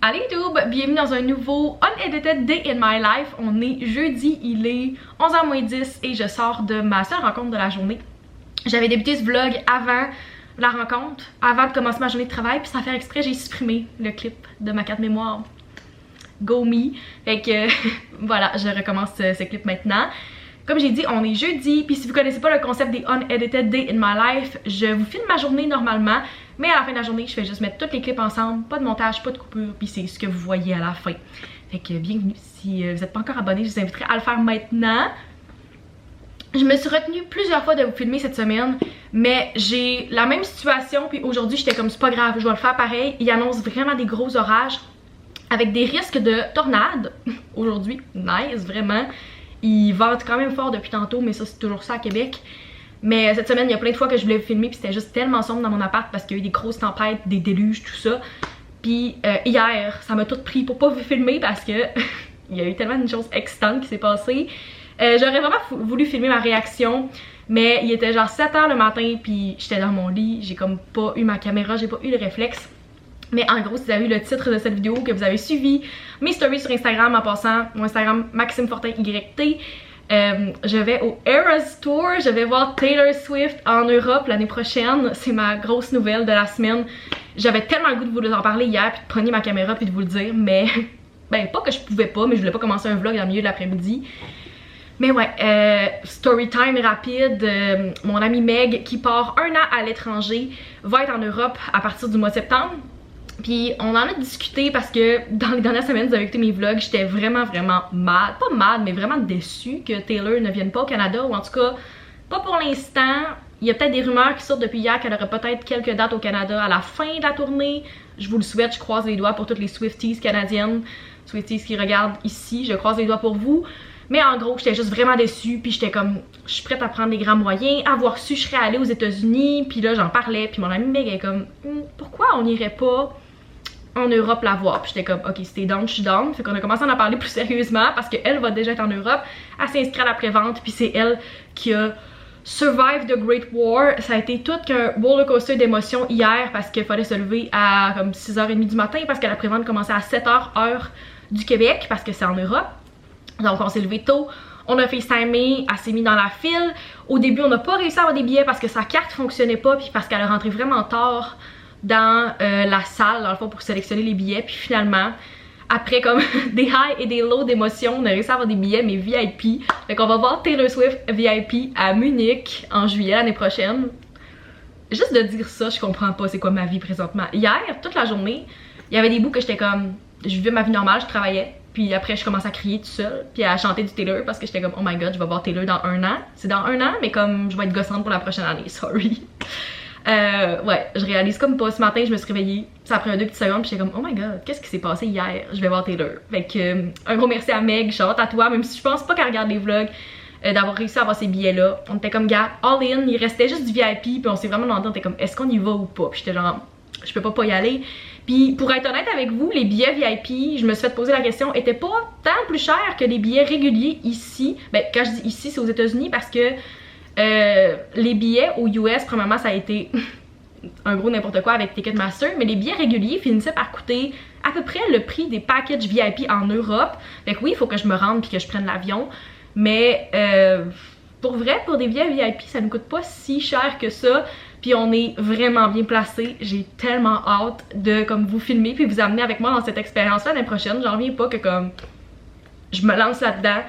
Allez YouTube, bienvenue dans un nouveau Unedited Day in My Life. On est jeudi, il est 11h moins 10 et je sors de ma seule rencontre de la journée. J'avais débuté ce vlog avant la rencontre, avant de commencer ma journée de travail, puis sans faire exprès, j'ai supprimé le clip de ma carte mémoire. Go me! Fait que voilà, je recommence ce clip maintenant. Comme j'ai dit, on est jeudi, puis si vous connaissez pas le concept des Unedited Day in My Life, je vous filme ma journée normalement, mais à la fin de la journée, je fais juste mettre tous les clips ensemble, pas de montage, pas de coupure, puis c'est ce que vous voyez à la fin. Fait que bienvenue, si vous n'êtes pas encore abonné, je vous inviterai à le faire maintenant. Je me suis retenue plusieurs fois de vous filmer cette semaine, mais j'ai la même situation, puis aujourd'hui j'étais comme c'est pas grave, je vais le faire pareil. Il annonce vraiment des gros orages, avec des risques de tornades. Aujourd'hui, nice, vraiment. Il vente quand même fort depuis tantôt, mais ça c'est toujours ça à Québec. Mais cette semaine, il y a plein de fois que je voulais vous filmer, puis c'était juste tellement sombre dans mon appart parce qu'il y a eu des grosses tempêtes, des déluges, tout ça. Puis hier, ça m'a tout pris pour pas vous filmer parce que il y a eu tellement de choses excitantes qui s'est passées. J'aurais vraiment voulu filmer ma réaction, mais il était genre 7h le matin, puis j'étais dans mon lit, j'ai comme pas eu ma caméra, j'ai pas eu le réflexe. Mais en gros, si vous avez eu le titre de cette vidéo, que vous avez suivi mes stories sur Instagram en passant, mon Instagram Maxime Fortin YT, je vais au Eras Tour, je vais voir Taylor Swift en Europe l'année prochaine. C'est ma grosse nouvelle de la semaine. J'avais tellement le goût de vous en parler hier, puis de prendre ma caméra puis de vous le dire, mais ben pas que je pouvais pas, mais je voulais pas commencer un vlog dans le milieu de l'après-midi. Mais ouais, story time rapide, mon amie Meg qui part 1 an à l'étranger va être en Europe à partir du mois de septembre. Puis on en a discuté parce que dans les dernières semaines, vous avez écouté mes vlogs, j'étais vraiment mad, pas mad, mais vraiment déçue que Taylor ne vienne pas au Canada, ou en tout cas, pas pour l'instant. Il y a peut-être des rumeurs qui sortent depuis hier qu'elle aurait peut-être quelques dates au Canada à la fin de la tournée. Je vous le souhaite, je croise les doigts pour toutes les Swifties canadiennes, Swifties qui regardent ici, je croise les doigts pour vous. Mais en gros, j'étais juste vraiment déçue, puis j'étais comme, je suis prête à prendre des grands moyens, avoir su, je serais allée aux États-Unis, puis là j'en parlais, puis mon amie Meg est comme, pourquoi on n'irait pas en Europe la voir? Puis j'étais comme, ok, si t'es down, je suis down. Fait qu'on a commencé à en parler plus sérieusement parce qu'elle va déjà être en Europe, elle s'est à la prévente, puis c'est elle qui a survive the Great War. Ça a été tout qu'un rollercoaster d'émotions hier parce qu'il fallait se lever à comme 6h30 du matin parce que la prévente commençait à 7h heure du Québec parce que c'est en Europe. Donc on s'est levé tôt, on a FaceTimé, elle s'est mise dans la file. Au début on n'a pas réussi à avoir des billets parce que sa carte fonctionnait pas, puis parce qu'elle est rentrée vraiment tard dans la salle dans le fond pour sélectionner les billets. Puis finalement, après comme des highs et des lows d'émotions, on a réussi à avoir des billets mais VIP. Fait qu'on va voir Taylor Swift VIP à Munich en juillet l'année prochaine. Juste de dire ça, je comprends pas c'est quoi ma vie présentement. Hier, toute la journée, il y avait des bouts que j'étais comme, je vivais ma vie normale, je travaillais. Puis après, je commençais à crier tout seul, puis à chanter du Taylor parce que j'étais comme, oh my god, je vais voir Taylor dans 1 an. C'est dans 1 an, mais comme je vais être gossante pour la prochaine année, sorry. Ouais, je réalise comme pas. Ce matin, je me suis réveillée, ça a pris 2 petites secondes, puis j'étais comme, oh my god, qu'est-ce qui s'est passé hier? Je vais voir Taylor. Fait que, un gros merci à Meg, shout à toi, même si je pense pas qu'elle regarde les vlogs, d'avoir réussi à avoir ces billets-là. On était comme, gars, all in, il restait juste du VIP, puis on s'est vraiment demandé, on était comme, est-ce qu'on y va ou pas? Puis j'étais genre, je peux pas y aller. Puis pour être honnête avec vous, les billets VIP, je me suis fait poser la question, étaient pas tant plus chers que les billets réguliers ici. Ben quand je dis ici, c'est aux États-Unis parce que les billets aux US, premièrement, ça a été un gros n'importe quoi avec Ticketmaster, mais les billets réguliers finissaient par coûter à peu près le prix des packages VIP en Europe. Fait que oui, il faut que je me rende puis que je prenne l'avion, mais pour vrai, pour des billets VIP, ça ne coûte pas si cher que ça. Puis on est vraiment bien placé. J'ai tellement hâte de comme vous filmer puis vous amener avec moi dans cette expérience-là l'année prochaine. J'en reviens pas que comme je me lance là-dedans.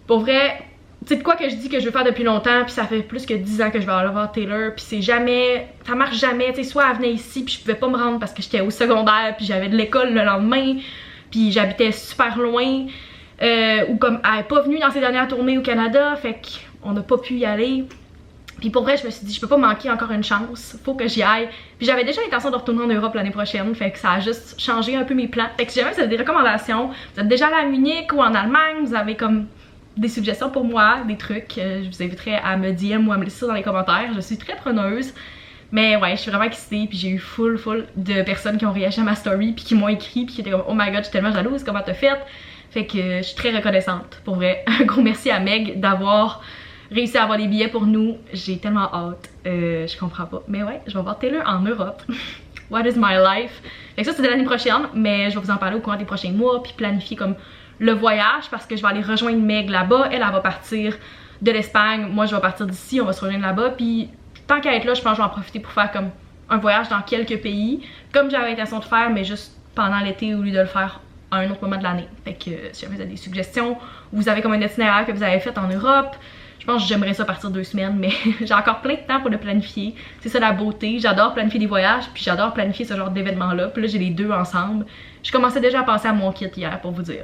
Pour vrai, tu sais de quoi que je dis que je veux faire depuis longtemps, puis ça fait plus que 10 ans que je vais aller voir Taylor, puis c'est jamais, ça marche jamais. Tu sais, soit elle venait ici puis je pouvais pas me rendre parce que j'étais au secondaire puis j'avais de l'école le lendemain, puis j'habitais super loin, ou comme elle est pas venue dans ses dernières tournées au Canada, fait qu'on n'a pas pu y aller. Puis pour vrai, je me suis dit, je peux pas manquer encore une chance, faut que j'y aille. Puis j'avais déjà l'intention de retourner en Europe l'année prochaine, fait que ça a juste changé un peu mes plans. Fait que si jamais vous avez des recommandations, vous êtes déjà allé à Munich ou en Allemagne, vous avez comme des suggestions pour moi, des trucs, je vous inviterai à me DM ou à me laisser ça dans les commentaires. Je suis très preneuse. Mais ouais, je suis vraiment excitée, puis j'ai eu full de personnes qui ont réagi à ma story, puis qui m'ont écrit, puis qui étaient comme, oh my god, je suis tellement jalouse, comment t'as fait? Fait que je suis très reconnaissante, pour vrai. Un gros merci à Meg d'avoir réussi à avoir des billets pour nous. J'ai tellement hâte. Je comprends pas. Mais ouais, je vais voir Taylor en Europe. what is my life. Fait que ça c'est de l'année prochaine, mais je vais vous en parler au courant des prochains mois, puis planifier comme le voyage parce que je vais aller rejoindre Meg là-bas. Elle va partir de l'Espagne, moi je vais partir d'ici, on va se rejoindre là-bas, puis tant qu'à être là, je pense que je vais en profiter pour faire comme un voyage dans quelques pays, comme j'avais l'intention de faire, mais juste pendant l'été au lieu de le faire à un autre moment de l'année. Fait que si jamais vous avez des suggestions, vous avez comme un itinéraire que vous avez fait en Europe, je pense que j'aimerais ça partir 2 semaines, mais j'ai encore plein de temps pour le planifier. C'est ça la beauté, j'adore planifier des voyages, puis j'adore planifier ce genre d'événements-là, puis là j'ai les deux ensemble. Je commençais déjà à penser à mon kit hier pour vous dire.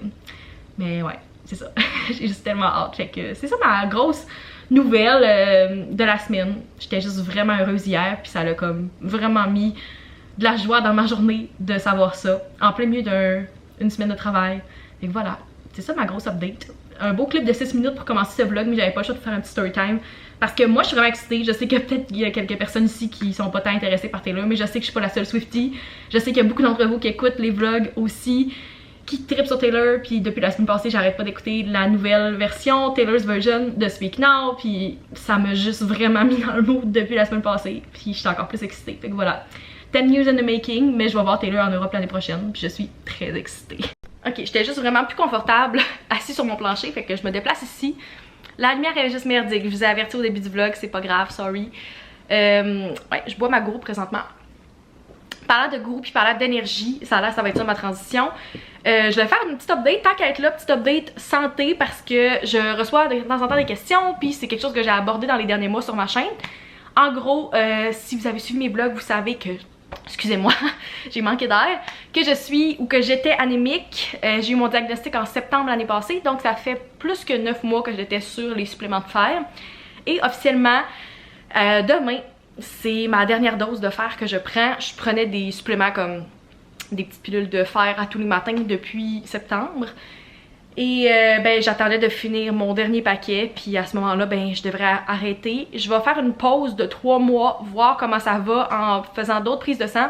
Mais ouais, c'est ça, j'ai juste tellement hâte. Fait que c'est ça ma grosse nouvelle de la semaine. J'étais juste vraiment heureuse hier, puis ça l'a comme vraiment mis de la joie dans ma journée de savoir ça, en plein milieu d'une semaine de travail. Et voilà, c'est ça ma grosse update. Un beau clip de 6 minutes pour commencer ce vlog, mais j'avais pas le choix de faire un petit story time. Parce que moi je suis vraiment excitée, je sais que peut-être qu'il y a quelques personnes ici qui sont pas tant intéressées par Taylor, mais je sais que je suis pas la seule Swiftie. Je sais qu'il y a beaucoup d'entre vous qui écoutent les vlogs aussi, qui trippent sur Taylor, puis depuis la semaine passée j'arrête pas d'écouter la nouvelle version, Taylor's version de Speak Now, puis ça m'a juste vraiment mis dans le mood depuis la semaine passée, puis je suis encore plus excitée. Fait que voilà, 10 years in the making, mais je vais voir Taylor en Europe l'année prochaine, puis je suis très excitée. Ok, j'étais juste vraiment plus confortable assise sur mon plancher, fait que je me déplace ici. La lumière est juste merdique, je vous ai averti au début du vlog, c'est pas grave, sorry. Ouais, je bois ma gourou présentement. Parlant de gourou puis parlant d'énergie, ça va être ça ma transition. Je vais faire une petite update, tant qu'à être là, petite update santé parce que je reçois de temps en temps des questions, puis c'est quelque chose que j'ai abordé dans les derniers mois sur ma chaîne. En gros, si vous avez suivi mes vlogs, vous savez que, excusez-moi, j'ai manqué d'air, que je suis ou que j'étais anémique. J'ai eu mon diagnostic en septembre l'année passée, donc ça fait plus que 9 mois que j'étais sur les suppléments de fer. Et officiellement, demain, c'est ma dernière dose de fer que je prends. Je prenais des suppléments comme des petites pilules de fer à tous les matins depuis septembre. Et ben j'attendais de finir mon dernier paquet, puis à ce moment-là, ben je devrais arrêter. Je vais faire une pause de 3 mois, voir comment ça va en faisant d'autres prises de sang.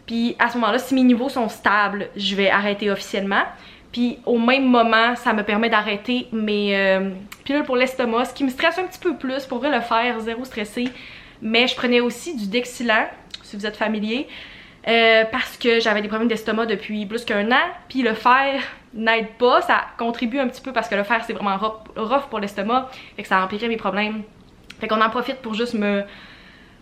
Puis à ce moment-là, si mes niveaux sont stables, je vais arrêter officiellement. Puis au même moment, ça me permet d'arrêter mes pilules pour l'estomac, ce qui me stresse un petit peu plus. Pour vrai, le fer, zéro stressé. Mais je prenais aussi du Dexilant, si vous êtes familier, parce que j'avais des problèmes d'estomac depuis plus qu'1 an. Puis le fer n'aide pas, ça contribue un petit peu parce que le fer c'est vraiment rough pour l'estomac, fait que ça empirait mes problèmes. Fait qu'on en profite pour juste me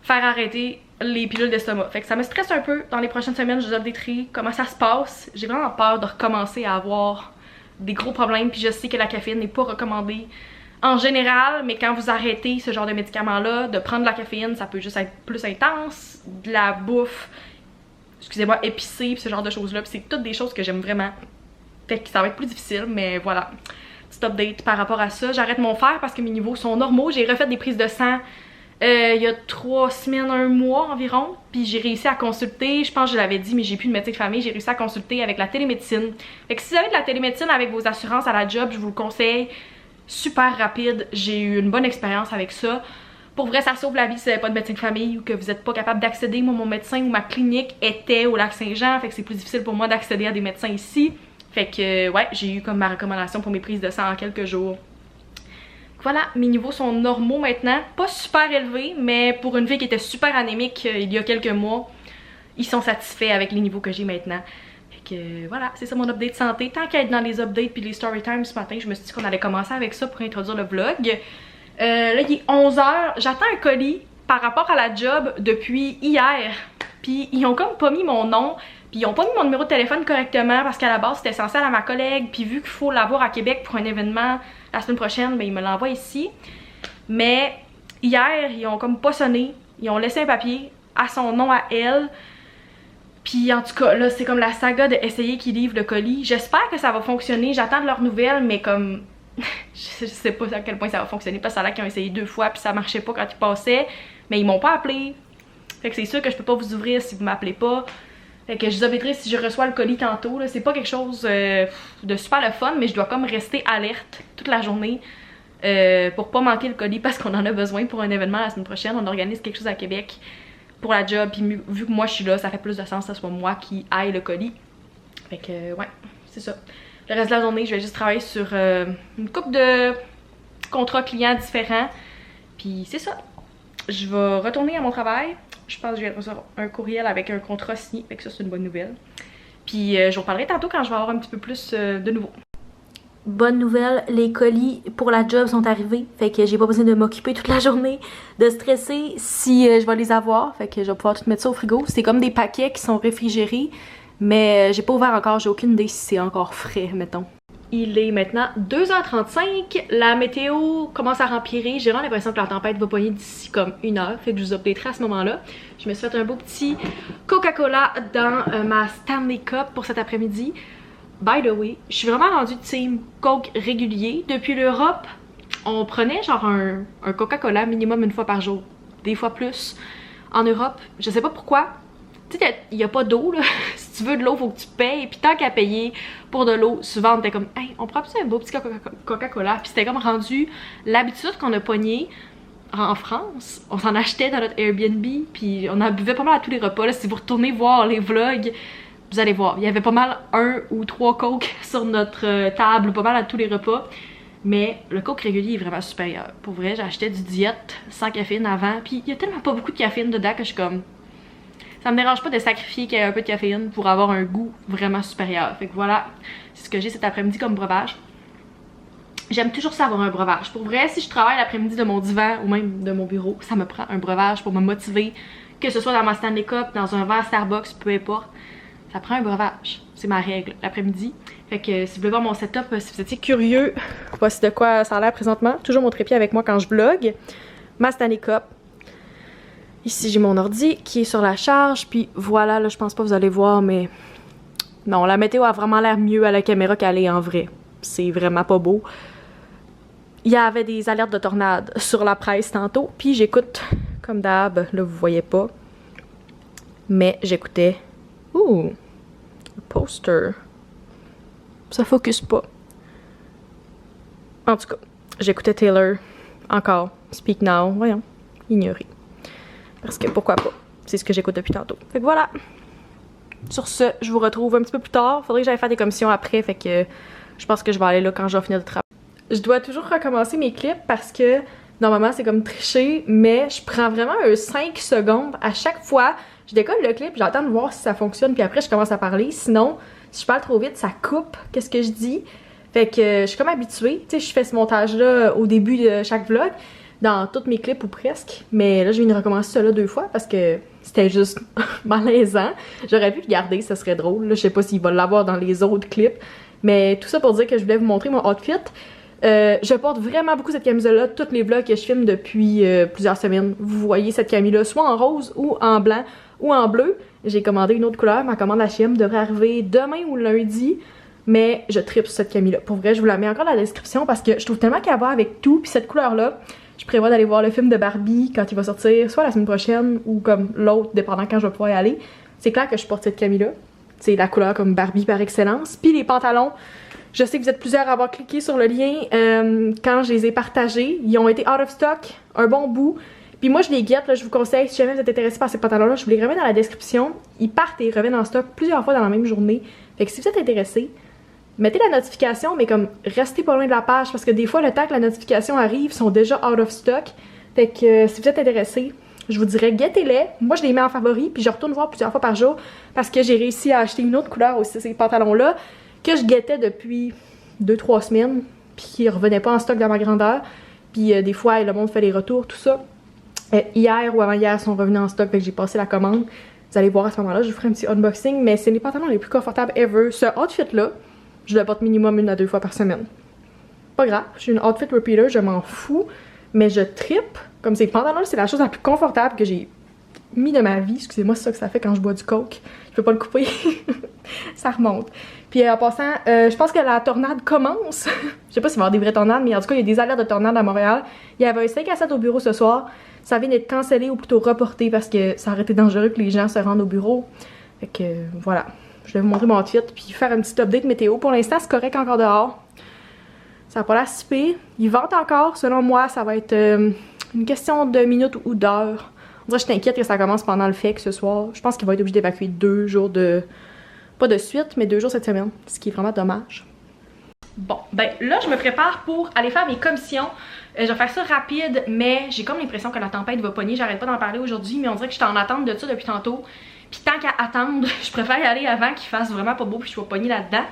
faire arrêter les pilules d'estomac. Fait que ça me stresse un peu. Dans les prochaines semaines, je vous updaterai comment ça se passe. J'ai vraiment peur de recommencer à avoir des gros problèmes, puis je sais que la caféine n'est pas recommandée en général, mais quand vous arrêtez ce genre de médicaments-là, de prendre de la caféine, ça peut juste être plus intense, de la bouffe, excusez-moi, épicée, pis ce genre de choses-là, puis c'est toutes des choses que j'aime vraiment. Fait que ça va être plus difficile, mais voilà. Petit update par rapport à ça. J'arrête mon fer parce que mes niveaux sont normaux. J'ai refait des prises de sang il y a 3 semaines, 1 mois environ, puis j'ai réussi à consulter, je pense que je l'avais dit, mais j'ai plus de médecin de famille, j'ai réussi à consulter avec la télémédecine. Fait que si vous avez de la télémédecine avec vos assurances à la job, je vous le conseille. Super rapide, j'ai eu une bonne expérience avec ça. Pour vrai, ça sauve la vie si vous n'avez pas de médecin de famille ou que vous n'êtes pas capable d'accéder. Moi, mon médecin ou ma clinique était au Lac-Saint-Jean, fait que c'est plus difficile pour moi d'accéder à des médecins ici. Fait que ouais, j'ai eu comme ma recommandation pour mes prises de sang en quelques jours. Voilà, mes niveaux sont normaux maintenant. Pas super élevés, mais pour une fille qui était super anémique il y a quelques mois, ils sont satisfaits avec les niveaux que j'ai maintenant. Que, voilà, c'est ça mon update santé. Tant qu'à être dans les updates puis les story times ce matin, je me suis dit qu'on allait commencer avec ça pour introduire le vlog. Là, il est 11 h, j'attends un colis par rapport à la job depuis hier. Puis ils ont comme pas mis mon nom, puis ils ont pas mis mon numéro de téléphone correctement parce qu'à la base c'était censé aller à ma collègue. Puis vu qu'il faut l'avoir à Québec pour un événement la semaine prochaine, ben ils me l'envoient ici. Mais hier, ils ont comme pas sonné, ils ont laissé un papier à son nom à elle. Puis en tout cas, là, c'est comme la saga de essayer qu'ils livrent le colis. J'espère que ça va fonctionner. J'attends de leurs nouvelles, mais comme... je sais pas à quel point ça va fonctionner. Parce que ça a l'air qu'ils ont essayé 2 fois, puis ça marchait pas quand ils passaient. Mais ils m'ont pas appelé. Fait que c'est sûr que je peux pas vous ouvrir si vous m'appelez pas. Fait que je vous updaterai si je reçois le colis tantôt. C'est pas quelque chose de super le fun, mais je dois comme rester alerte toute la journée. Pour pas manquer le colis parce qu'on en a besoin pour un événement la semaine prochaine. On organise quelque chose à Québec pour la job, puis vu que moi je suis là, ça fait plus de sens que ce soit moi qui aille le colis. Fait que ouais, c'est ça. Le reste de la journée, je vais juste travailler sur une couple de contrats clients différents. Puis c'est ça. Je vais retourner à mon travail, Je pense que je viens de recevoir un courriel avec un contrat signé, fait que ça c'est une bonne nouvelle. Puis je vous reparlerai tantôt quand je vais avoir un petit peu plus de nouveau. Bonne nouvelle, les colis pour la job sont arrivés, fait que j'ai pas besoin de m'occuper toute la journée, de stresser si je vais les avoir, fait que je vais pouvoir tout mettre ça au frigo. C'est comme des paquets qui sont réfrigérés, mais j'ai pas ouvert encore, j'ai aucune idée si c'est encore frais, mettons. Il est maintenant 2h35, la météo commence à rempirer, j'ai vraiment l'impression que la tempête va pogner d'ici comme 1 heure, fait que je vous updaterai à ce moment-là. Je me suis fait un beau petit Coca-Cola dans ma Stanley Cup pour cet après-midi. By the way, je suis vraiment rendue team Coke régulier. Depuis l'Europe, on prenait genre un Coca-Cola minimum une fois par jour. Des fois plus. En Europe, je sais pas pourquoi. Tu sais, il y a pas d'eau là. Si tu veux de l'eau, faut que tu payes. Puis tant qu'à payer pour de l'eau, souvent on était comme, hey, on prend un beau petit Coca-Cola. Puis c'était comme rendu l'habitude qu'on a pogné en France. On s'en achetait dans notre Airbnb. Puis on en buvait pas mal à tous les repas. Là, si vous retournez voir les vlogs, vous allez voir, il y avait pas mal 1 ou 3 Coke sur notre table, pas mal à tous les repas. Mais le Coke régulier est vraiment supérieur. Pour vrai, j'achetais du diète sans caféine avant. Puis il y a tellement pas beaucoup de caféine dedans que je suis comme... Ça me dérange pas de sacrifier qu'il y ait un peu de caféine pour avoir un goût vraiment supérieur. Fait que voilà, c'est ce que j'ai cet après-midi comme breuvage. J'aime toujours ça avoir un breuvage. Pour vrai, si je travaille l'après-midi de mon divan ou même de mon bureau, ça me prend un breuvage pour me motiver. Que ce soit dans ma Stanley Cup, dans un verre Starbucks, peu importe. Ça prend un breuvage. C'est ma règle l'après-midi. Fait que si vous voulez voir mon setup, si vous étiez curieux, voici de quoi ça a l'air présentement. Toujours mon trépied avec moi quand je vlog. Ma Stanley Cup. Ici j'ai mon ordi qui est sur la charge. Puis voilà, là je pense pas que vous allez voir, mais non, la météo a vraiment l'air mieux à la caméra qu'elle est en vrai. C'est vraiment pas beau. Il y avait des alertes de tornades sur la presse tantôt. Puis j'écoute, comme d'hab, là vous voyez pas. Mais j'écoutais... Ouh! Poster. Ça focus pas. En tout cas, j'écoutais Taylor. Encore. Speak Now. Voyons. Ignorer. Parce que pourquoi pas. C'est ce que j'écoute depuis tantôt. Fait que voilà. Sur ce, je vous retrouve un petit peu plus tard. Faudrait que j'aille faire des commissions après. Fait que je pense que je vais aller là quand je vais finir de travailler. Je dois toujours recommencer mes clips parce que normalement c'est comme tricher. Mais je prends vraiment 5 secondes à chaque fois. Je décolle le clip, j'attends de voir si ça fonctionne, puis après je commence à parler. Sinon, si je parle trop vite, ça coupe qu'est-ce que je dis. Fait que je suis comme habituée. Tu sais, je fais ce montage-là au début de chaque vlog, dans tous mes clips ou presque. Mais là, je viens de recommencer ça là 2 fois parce que c'était juste malaisant. J'aurais pu le garder, ça serait drôle. Là, je sais pas s'il va l'avoir dans les autres clips. Mais tout ça pour dire que je voulais vous montrer mon outfit. Je porte vraiment beaucoup cette camisole-là, tous les vlogs que je filme depuis plusieurs semaines. Vous voyez cette camisole-là soit en rose ou en blanc ou en bleu. J'ai commandé une autre couleur, ma commande H&M devrait arriver demain ou lundi. Mais je tripe sur cette camisole-là. Pour vrai, je vous la mets encore dans la description parce que je trouve tellement qu'elle va avec tout. Puis cette couleur-là, je prévois d'aller voir le film de Barbie quand il va sortir, soit la semaine prochaine ou comme l'autre, dépendant quand je vais pouvoir y aller. C'est clair que je porte cette camisole-là. C'est la couleur comme Barbie par excellence. Puis les pantalons, je sais que vous êtes plusieurs à avoir cliqué sur le lien quand je les ai partagés. Ils ont été out of stock un bon bout. Puis moi je les guette, là, je vous conseille, si jamais vous êtes intéressé par ces pantalons-là, je vous les remets dans la description. Ils partent et reviennent en stock plusieurs fois dans la même journée. Fait que si vous êtes intéressé, mettez la notification, mais comme restez pas loin de la page parce que des fois le temps que la notification arrive, ils sont déjà out of stock. Fait que si vous êtes intéressé, je vous dirais guettez-les. Moi je les mets en favori, puis je retourne voir plusieurs fois par jour parce que j'ai réussi à acheter une autre couleur aussi, ces pantalons-là, que je guettais depuis 2-3 semaines, puis qui revenaient pas en stock dans ma grandeur. Puis des fois le monde fait les retours, tout ça. Hier ou avant-hier sont revenus en stock, fait que j'ai passé la commande. Vous allez voir à ce moment-là, je vous ferai un petit unboxing, mais c'est les pantalons les plus confortables ever. Ce outfit-là, je le porte minimum 1 à 2 fois par semaine. Pas grave, je suis une outfit repeater, je m'en fous, mais je trippe. Comme ces pantalons-là, c'est la chose la plus confortable que j'ai mis de ma vie. Excusez-moi, c'est ça que ça fait quand je bois du coke. Je peux pas le couper. Ça remonte. Puis en passant, je pense que la tornade commence. Je sais pas s'il va y avoir des vraies tornades, mais en tout cas, il y a des alertes de tornade à Montréal. Il y avait un 5 à 7 au bureau ce soir. Ça vient d'être cancellé ou plutôt reporté parce que ça aurait été dangereux que les gens se rendent au bureau. Fait que voilà. Je vais vous montrer mon outfit puis faire un petit update météo. Pour l'instant, c'est correct encore dehors. Ça n'a pas l'air si pire. Il vente encore. Selon moi, ça va être une question de minutes ou d'heures. On dirait que je t'inquiète que ça commence pendant le fait que ce soir. Je pense qu'il va être obligé d'évacuer 2 jours de... Pas de suite, mais 2 jours cette semaine. Ce qui est vraiment dommage. Bon, ben là je me prépare pour aller faire mes commissions. Je vais faire ça rapide, mais j'ai comme l'impression que la tempête va pogner. J'arrête pas d'en parler aujourd'hui, mais on dirait que je suis en attente de ça depuis tantôt. Puis tant qu'à attendre, je préfère y aller avant qu'il fasse vraiment pas beau puis je sois pognée là-dedans.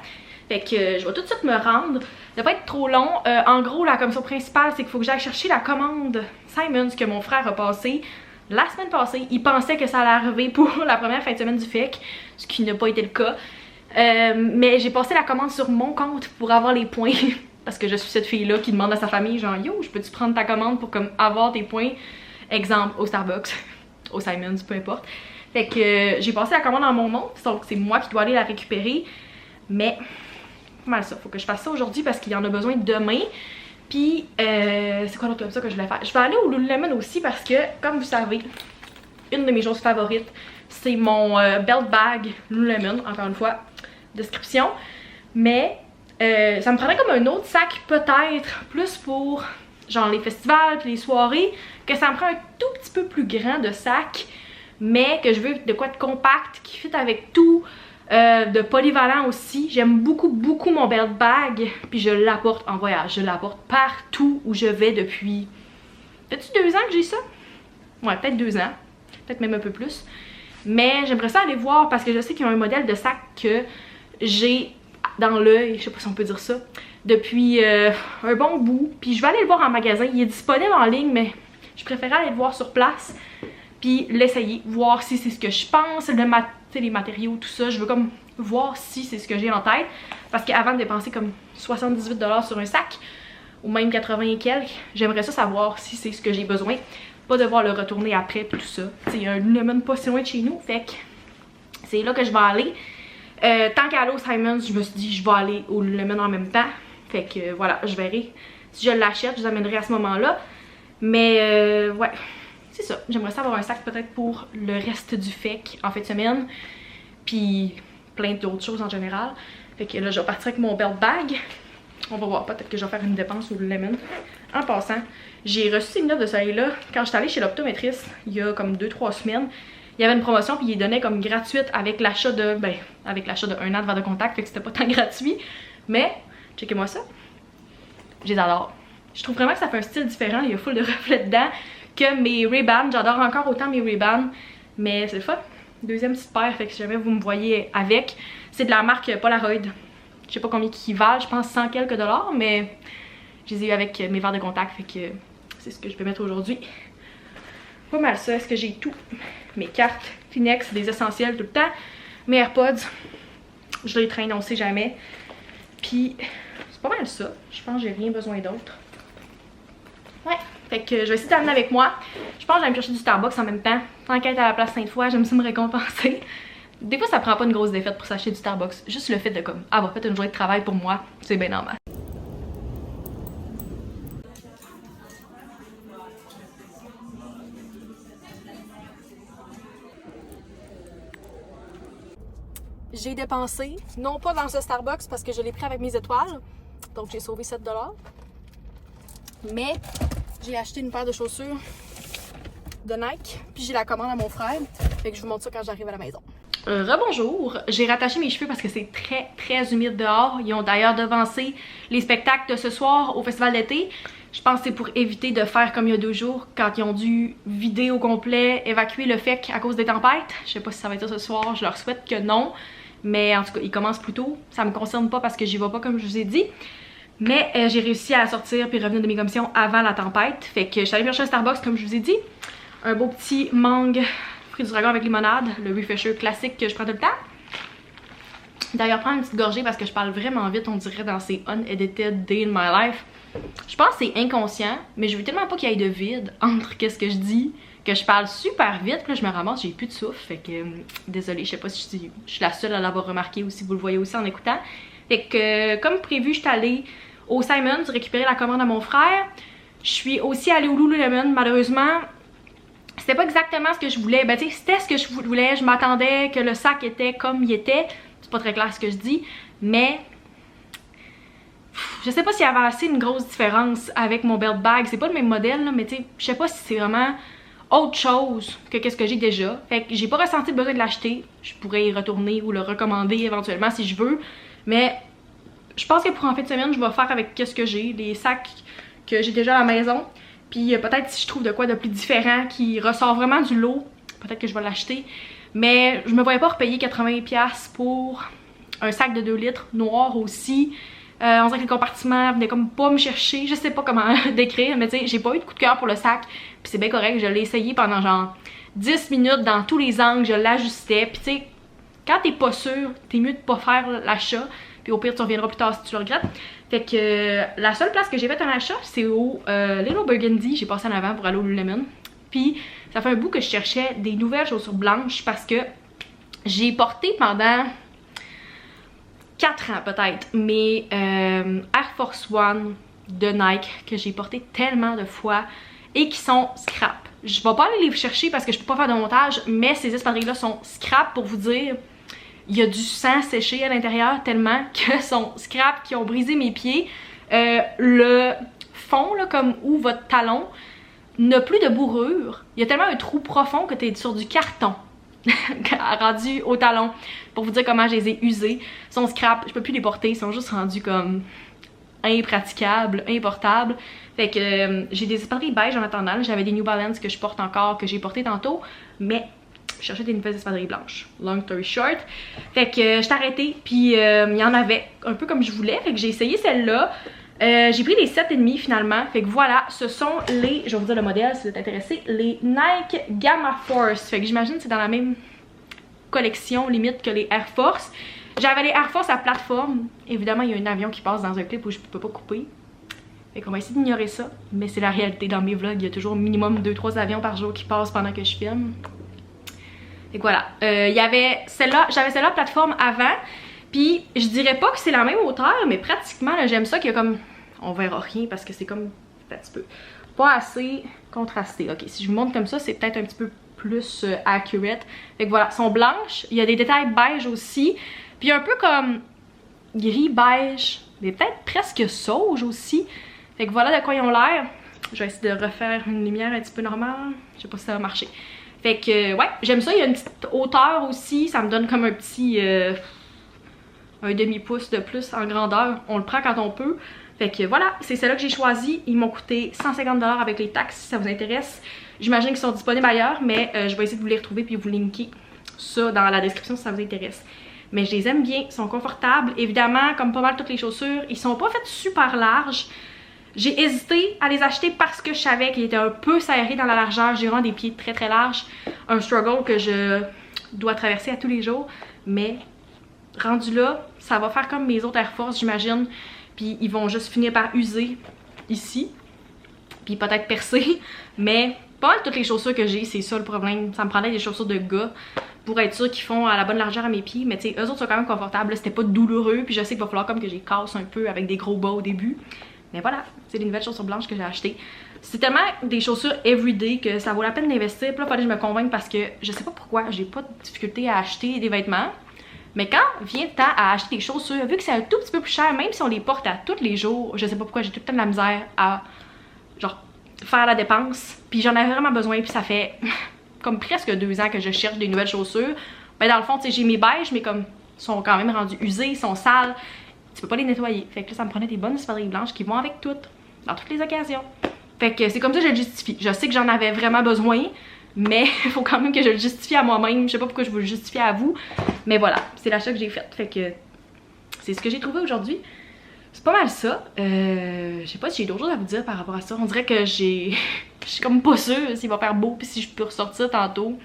Fait que je vais tout de suite me rendre. Ça va pas être trop long. En gros, la commission principale, c'est qu'il faut que j'aille chercher la commande Simons que mon frère a passée la semaine passée. Il pensait que ça allait arriver pour la première fin de semaine du FEC, ce qui n'a pas été le cas. Mais j'ai passé la commande sur mon compte pour avoir les points. Parce que je suis cette fille-là qui demande à sa famille, genre yo, je peux-tu prendre ta commande pour comme avoir tes points? Exemple, au Starbucks, au Simons, peu importe. Fait que j'ai passé la commande en mon nom, donc c'est moi qui dois aller la récupérer. Mais, pas mal ça, faut que je fasse ça aujourd'hui parce qu'il y en a besoin demain. Puis, c'est quoi l'autre comme ça que je voulais faire? Je vais aller au Lululemon aussi parce que, comme vous savez, une de mes choses favorites, c'est mon belt bag Lululemon, encore une fois, description. Mais, ça me prendrait comme un autre sac peut-être, plus pour genre les festivals puis les soirées, que ça me prend un tout petit peu plus grand de sac, mais que je veux de quoi de compact, qui fit avec tout, de polyvalent aussi. J'aime beaucoup mon belt bag, puis je l'apporte en voyage, je l'apporte partout où je vais depuis... Fait-tu 2 ans que j'ai ça? Ouais, peut-être 2 ans, peut-être même un peu plus. Mais j'aimerais ça aller voir parce que je sais qu'il y a un modèle de sac que j'ai dans l'œil, je sais pas si on peut dire ça, depuis un bon bout. Puis je vais aller le voir en magasin, il est disponible en ligne, mais je préférais aller le voir sur place, puis l'essayer, voir si c'est ce que je pense, les matériaux, tout ça. Je veux comme voir si c'est ce que j'ai en tête, parce qu'avant de dépenser comme 78 $ sur un sac, ou même 80 et quelques, j'aimerais ça savoir si c'est ce que j'ai besoin, pas devoir le retourner après puis tout ça. Il y a un Lululemon pas si loin de chez nous, fait que c'est là que je vais aller. Tant qu'à aller au Simons, je me suis dit je vais aller au Lululemon en même temps. Fait que voilà, je verrai. Si je l'achète, je vous amènerai à ce moment-là. Mais ouais, c'est ça. J'aimerais ça avoir un sac peut-être pour le reste du FEC en fin de semaine. Puis plein d'autres choses en général. Fait que là, je vais partir avec mon belt bag. On va voir, peut-être que je vais faire une dépense au Lululemon. En passant, j'ai reçu une offre de soleil-là quand j'étais allée chez l'optométriste il y a comme 2-3 semaines. Il y avait une promotion puis il donnait comme gratuite avec l'achat de, avec l'achat de 1 an de verre de contact, fait que c'était pas tant gratuit. Mais, checkez-moi ça. Je les adore. Je trouve vraiment que ça fait un style différent, il y a full de reflets dedans que mes Ray-Ban. J'adore encore autant mes Ray-Ban, mais c'est le fun. Deuxième petite paire, fait que si jamais vous me voyez avec, c'est de la marque Polaroid. Je sais pas combien ils valent, je pense 100 quelques dollars, mais je les ai eu avec mes verres de contact, fait que c'est ce que je peux mettre aujourd'hui. Pas mal ça, est-ce que j'ai tout? Mes cartes, Kleenex, des essentiels tout le temps. Mes AirPods, je les traîne, on sait jamais. Puis, c'est pas mal ça. Je pense que j'ai rien besoin d'autre. Ouais, fait que je vais essayer d'amener avec moi. Je pense que je vais me chercher du Starbucks en même temps. Tant qu'être à la place Sainte-Foy, j'aime ça me récompenser. Des fois, ça prend pas une grosse défaite pour s'acheter du Starbucks. Juste le fait de comme avoir fait une journée de travail pour moi, c'est bien normal. J'ai dépensé, non pas dans ce Starbucks parce que je l'ai pris avec mes étoiles, donc j'ai sauvé 7 $, mais j'ai acheté une paire de chaussures de Nike, puis j'ai la commande à mon frère, fait que je vous montre ça quand j'arrive à la maison. Rebonjour, j'ai rattaché mes cheveux parce que c'est très humide dehors. Ils ont d'ailleurs devancé les spectacles de ce soir au festival d'été. Je pense que c'est pour éviter de faire comme il y a 2 jours quand ils ont dû vider au complet, évacuer le FEC à cause des tempêtes. Je sais pas si ça va être ça ce soir, je leur souhaite que non. Mais en tout cas, ils commencent plus tôt. Ça me concerne pas parce que j'y vais pas comme je vous ai dit. Mais j'ai réussi à sortir puis revenir de mes commissions avant la tempête. Fait que je suis allée chercher un Starbucks comme je vous ai dit. Un beau petit mangue fruit du dragon avec limonade. Le refresher classique que je prends tout le temps. D'ailleurs, prendre une petite gorgée parce que je parle vraiment vite, on dirait dans ces unedited day in my life. Je pense que c'est inconscient, mais je veux tellement pas qu'il y ait de vide entre qu'est-ce que je dis, que je parle super vite, puis là je me ramasse, j'ai plus de souffle, fait que désolée, je sais pas si je suis la seule à l'avoir remarqué ou si vous le voyez aussi en écoutant. Fait que comme prévu, je suis allée au Simons récupérer la commande à mon frère. Je suis aussi allée au Lululemon, malheureusement. C'était pas exactement ce que je voulais, ben tu sais, c'était ce que je voulais, je m'attendais que le sac était comme il était. C'est pas très clair ce que je dis, mais je sais pas s'il y avait assez une grosse différence avec mon belt bag. C'est pas le même modèle, là, mais tu sais, je sais pas si c'est vraiment autre chose que qu'est-ce que j'ai déjà. Fait que j'ai pas ressenti le besoin de l'acheter. Je pourrais y retourner ou le recommander éventuellement si je veux. Mais je pense que pour en fin de semaine, je vais faire avec ce que j'ai, les sacs que j'ai déjà à la maison. Puis peut-être si je trouve de quoi de plus différent qui ressort vraiment du lot, peut-être que je vais l'acheter. Mais je me voyais pas repayer 80$ pour un sac de 2 litres noir aussi. On dirait que les compartiments venaient comme pas me chercher. Je sais pas comment décrire, mais tu sais, j'ai pas eu de coup de cœur pour le sac. Puis c'est bien correct, je l'ai essayé pendant genre 10 minutes dans tous les angles, je l'ajustais. Puis tu sais, quand t'es pas sûr, t'es mieux de pas faire l'achat. Puis au pire, tu reviendras plus tard si tu le regrettes. Fait que la seule place que j'ai fait un achat, c'est au Little Burgundy. J'ai passé en avant pour aller au Lululemon. Puis ça fait un bout que je cherchais des nouvelles chaussures blanches parce que j'ai porté pendant 4 ans peut-être mes Air Force One de Nike que j'ai porté tellement de fois et qui sont scrap. Je vais pas aller les chercher parce que je peux pas faire de montage, mais ces espadrilles-là sont scrap pour vous dire. Il y a du sang séché à l'intérieur tellement que sont scrap, qui ont brisé mes pieds. Le fond, là, comme où votre talon, n'a plus de bourrure. Il y a tellement un trou profond que tu es sur du carton rendu au talon. Pour vous dire comment je les ai usés. Ils sont scrap, je peux plus les porter, ils sont juste rendus comme impraticables, importables. Fait que j'ai des espadrilles beige en attendant. J'avais des New Balance que je porte encore, que j'ai porté tantôt, mais je cherchais des nouvelles espadrilles blanches. Long story short. Fait que je t'ai arrêté, puis il y en avait un peu comme je voulais. Fait que j'ai essayé celle-là. J'ai pris les 7,5 finalement. Fait que voilà, ce sont les, je vais vous dire le modèle si vous êtes intéressé, les Nike Gamma Force. Fait que j'imagine que c'est dans la même collection limite que les Air Force. J'avais les Air Force à plateforme. Évidemment, il y a un avion qui passe dans un clip où je peux pas couper. Fait qu'on va essayer d'ignorer ça. Mais c'est la réalité dans mes vlogs. Il y a toujours minimum 2-3 avions par jour qui passent pendant que je filme. Fait que voilà. Il y avait celle-là, j'avais celle-là plateforme avant. Puis je dirais pas que c'est la même hauteur, mais pratiquement, j'aime ça qu'il y a comme... On verra rien parce que c'est comme un petit peu pas assez contrasté. Ok, si je vous montre comme ça, c'est peut-être un petit peu plus accurate. Fait que voilà, elles sont blanches. Il y a des détails beige aussi. Puis un peu comme gris beige, mais peut-être presque sauge aussi. Fait que voilà de quoi ils ont l'air. Je vais essayer de refaire une lumière un petit peu normale. Je sais pas si ça va marcher. Fait que ouais, j'aime ça. Il y a une petite hauteur aussi. Ça me donne comme un petit... un demi-pouce de plus en grandeur. On le prend quand on peut. Fait que voilà, c'est celle-là que j'ai choisi. Ils m'ont coûté 150$ avec les taxes si ça vous intéresse. J'imagine qu'ils sont disponibles ailleurs, mais je vais essayer de vous les retrouver puis vous linker ça dans la description si ça vous intéresse. Mais je les aime bien, ils sont confortables. Évidemment, comme pas mal toutes les chaussures, ils sont pas faites super larges. J'ai hésité à les acheter parce que je savais qu'ils étaient un peu serrés dans la largeur. J'ai vraiment des pieds très très larges. Un struggle que je dois traverser à tous les jours. Mais rendu là, ça va faire comme mes autres Air Force, j'imagine. Puis ils vont juste finir par user ici. Puis peut-être percer. Mais pas mal toutes les chaussures que j'ai, c'est ça le problème. Ça me prendrait des chaussures de gars pour être sûr qu'ils font à la bonne largeur à mes pieds. Mais tu sais, eux autres sont quand même confortables. C'était pas douloureux. Puis je sais qu'il va falloir comme que je les casse un peu avec des gros bas au début. Mais voilà, c'est des nouvelles chaussures blanches que j'ai achetées. C'est tellement des chaussures everyday que ça vaut la peine d'investir. Puis là, il fallait que je me convainque parce que je sais pas pourquoi, j'ai pas de difficulté à acheter des vêtements. Mais quand vient le temps à acheter des chaussures, vu que c'est un tout petit peu plus cher, même si on les porte à tous les jours, je sais pas pourquoi j'ai tout le temps de la misère à genre faire la dépense. Puis j'en avais vraiment besoin, puis ça fait comme presque 2 ans que je cherche des nouvelles chaussures. Ben dans le fond, tu sais, j'ai mes beiges, mais comme ils sont quand même rendus usés, ils sont sales, tu peux pas les nettoyer. Fait que là, ça me prenait des bonnes espadrilles blanches qui vont avec toutes, dans toutes les occasions. Fait que c'est comme ça que je le justifie. Je sais que j'en avais vraiment besoin, mais il faut quand même que je le justifie à moi-même. Je sais pas pourquoi je veux le justifier à vous. Mais voilà, c'est l'achat que j'ai fait. Fait que c'est ce que j'ai trouvé aujourd'hui. C'est pas mal ça. Je sais pas si j'ai d'autres choses à vous dire par rapport à ça. On dirait que je suis comme pas sûre s'il va faire beau puis si je peux ressortir tantôt.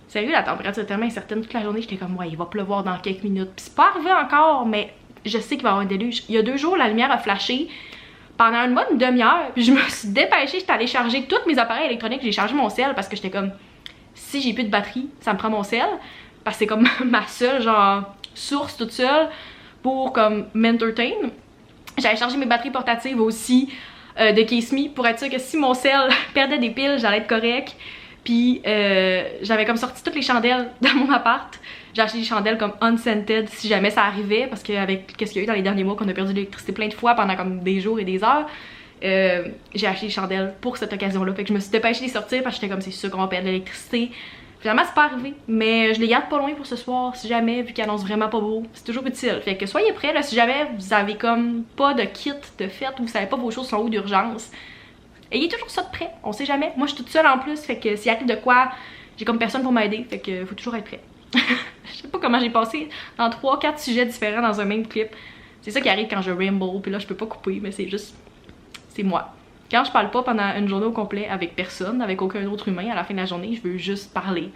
Sérieux, la température est tellement incertaine toute la journée. J'étais comme, ouais, il va pleuvoir dans quelques minutes. Puis c'est pas arrivé encore, mais je sais qu'il va y avoir un déluge. Il y a 2 jours, la lumière a flashé pendant une bonne demi-heure. Puis je me suis dépêchée, j'étais allée charger tous mes appareils électroniques. J'ai chargé mon cell parce que j'étais comme, si j'ai plus de batterie, ça me prend mon cell. Parce que c'est comme ma seule, genre, source toute seule pour, comme, m'entertain. J'avais chargé mes batteries portatives aussi de Case Me pour être sûre que si mon cell perdait des piles, j'allais être correct. Puis j'avais comme sorti toutes les chandelles dans mon appart. J'ai acheté des chandelles comme unscented si jamais ça arrivait. Parce qu'avec qu'est-ce qu'il y a eu dans les derniers mois qu'on a perdu l'électricité plein de fois pendant comme des jours et des heures. J'ai acheté des chandelles pour cette occasion-là. Fait que je me suis dépêchée de les sortir parce que j'étais comme c'est sûr qu'on va perdre l'électricité. Finalement, c'est pas arrivé, mais je les garde pas loin pour ce soir si jamais, vu qu'ils annoncent vraiment pas beau. C'est toujours utile. Fait que soyez prêts, là, si jamais vous avez comme pas de kit de fête ou vous savez pas vos choses sont où d'urgence, ayez toujours ça de prêt, on sait jamais. Moi, je suis toute seule en plus, fait que s'il arrive de quoi, j'ai comme personne pour m'aider, fait que faut toujours être prêt. Je sais pas comment j'ai passé dans 3-4 sujets différents dans un même clip. C'est ça qui arrive quand je ramble, puis là, je peux pas couper, mais c'est juste... c'est moi. Quand je parle pas pendant une journée au complet avec personne, avec aucun autre humain, à la fin de la journée, je veux juste parler.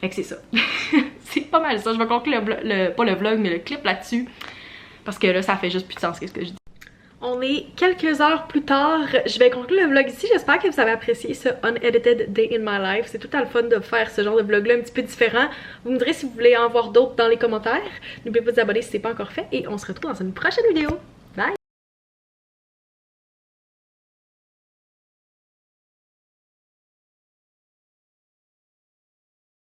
Fait que c'est ça. C'est pas mal ça. Je vais conclure pas le vlog, mais le clip là-dessus. Parce que là, ça fait juste plus de sens qu'est-ce que je dis. On est quelques heures plus tard. Je vais conclure le vlog ici. J'espère que vous avez apprécié ce Unedited Day in My Life. C'est tout à le fun de faire ce genre de vlog-là un petit peu différent. Vous me direz si vous voulez en voir d'autres dans les commentaires. N'oubliez pas de vous abonner si ce n'est pas encore fait. Et on se retrouve dans une prochaine vidéo.